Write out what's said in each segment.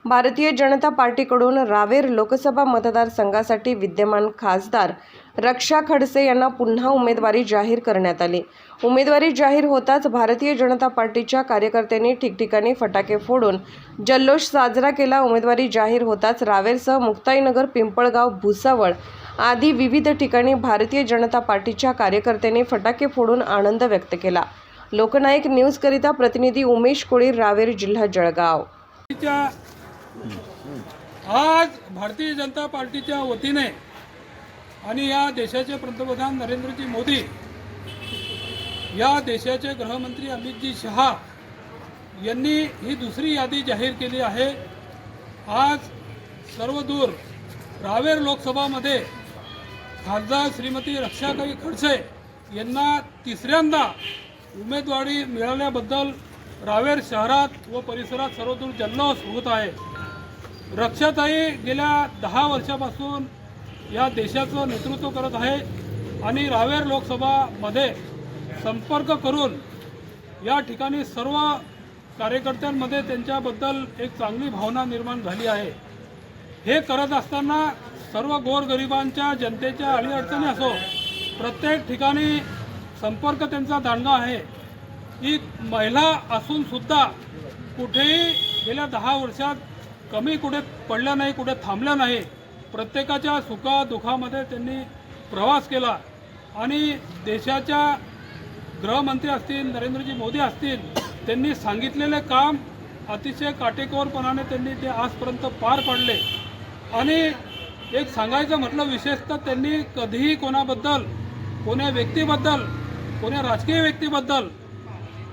भारतीय जनता पार्टीकडून रावेर लोकसभा मतदारसंघासाठी विद्यमान खासदार रक्षा खडसे यांना पुन्हा उमेदवारी जाहीर करण्यात आली। उमेदवारी जाहीर होताच भारतीय जनता पार्टीच्या कार्यकर्त्यांनी ठिकठिकाणी फटाके फोडून जल्लोष साजरा केला। उमेदवारी जाहीर होताच रावेरसह मुक्ताईनगर, पिंपळगाव, भुसावळ आदी विविध ठिकाणी भारतीय जनता पार्टीच्या कार्यकर्त्यांनी फटाके फोडून आनंद व्यक्त केला। लोकनायक न्यूज करिता प्रतिनिधी उमेश कोळी, रावेर, जिल्हा जळगाव। आज भारतीय जनता पार्टीच्या वतीने आणि या देशाचे पंतप्रधान नरेंद्रजी मोदी, या देशाचे गृहमंत्री अमितजी शहा यांनी ही दुसरी यादी जाहीर केली आहे। आज सर्वदूर रावेर लोकसभामध्ये खासदार श्रीमती रक्षाताई खडसे यांना तिसऱ्यांदा उमेदवारी मिळाल्याबद्दल रावेर शहरात व परिसरात सर्वदूर जल्लोष होत आहे। रक्षाताई गेल्या 10 वर्षापासून या देशाचं नेतृत्व करत आहे आणि रावेर लोकसभामध्ये संपर्क करून या ठिकाणी सर्व कार्यकर्त्यांमध्ये त्यांच्याबद्दल एक चांगली भावना निर्माण झाली आहे। हे करत असताना सर्व गोरगरिबांच्या जनतेच्या अडीअडचणी असो, प्रत्येक ठिकाणी संपर्क त्यांचा दांडगा आहे। ही महिला असून सुद्धा कुठेही गेल्या 10 वर्षात कमी कुठे पडल्या नाही, कुठे थांबल्या नाही। प्रत्येकाच्या सुखादुःखामध्ये त्यांनी प्रवास केला आणि देशाच्या गृहमंत्री असतील, नरेंद्रजी मोदी असतील, त्यांनी सांगितलेले काम अतिशय काटेकोरपणाने त्यांनी ते आजपर्यंत पार पाडले। आणि एक सांगायचं म्हटलं विशेषतः त्यांनी कधीही कोणाबद्दल, कोण्या व्यक्तीबद्दल, कोण्या राजकीय व्यक्तीबद्दल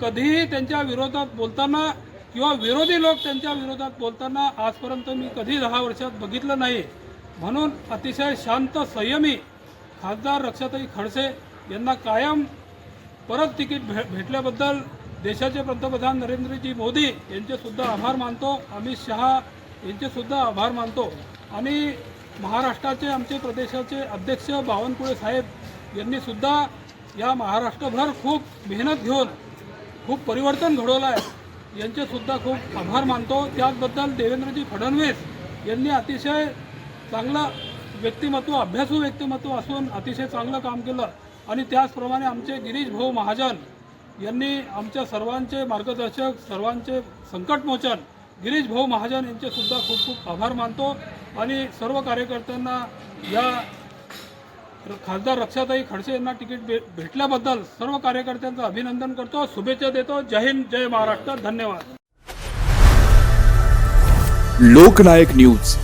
कधीही त्यांच्या विरोधात बोलताना किंवा विरोधी लोक त्यांच्या विरोधात बोलताना आजपर्यंत मी कधी 10 वर्षात बघितलं नाही। म्हणून अतिशय शांत, संयमी खासदार रक्षाताई खडसे यांना कायम परत तिकीट भेटल्याबद्दल देशाचे पंतप्रधान नरेंद्रजी मोदी यांचे सुद्धा आभार मानतो, अमित शहा यांचे सुद्धा आभार मानतो। आणि महाराष्ट्राचे आमचे प्रदेशाचे अध्यक्ष बावनकुळे साहेब यांनी सुद्धा या महाराष्ट्रभर खूप मेहनत घेऊन खूप परिवर्तन घडवलं आहे, यांचे सुद्धा खूप आभार मानतो। त्याचबद्दल देवेंद्रजी फडणवीस यांनी अतिशय चांगलं व्यक्तिमत्व, अभ्यासू व्यक्तिमत्व असून अतिशय चांगलं काम केलं। आणि त्याचप्रमाणे आमचे गिरीश भाऊ महाजन यांनी आमच्या सर्वांचे मार्गदर्शक, सर्वांचे संकटमोचन गिरीश भाऊ महाजन यांचे सुद्धा खूप खूप आभार मानतो। आणि सर्व कार्यकर्त्यांना या खासदार रक्षाताई खडसे यांना तिकीट भेटल्याबद्दल सर्व कार्यकर्त्यांचं अभिनंदन करतो, शुभेच्छा देतो। जय हिंद, जय महाराष्ट्र, धन्यवाद। लोकनायक न्यूज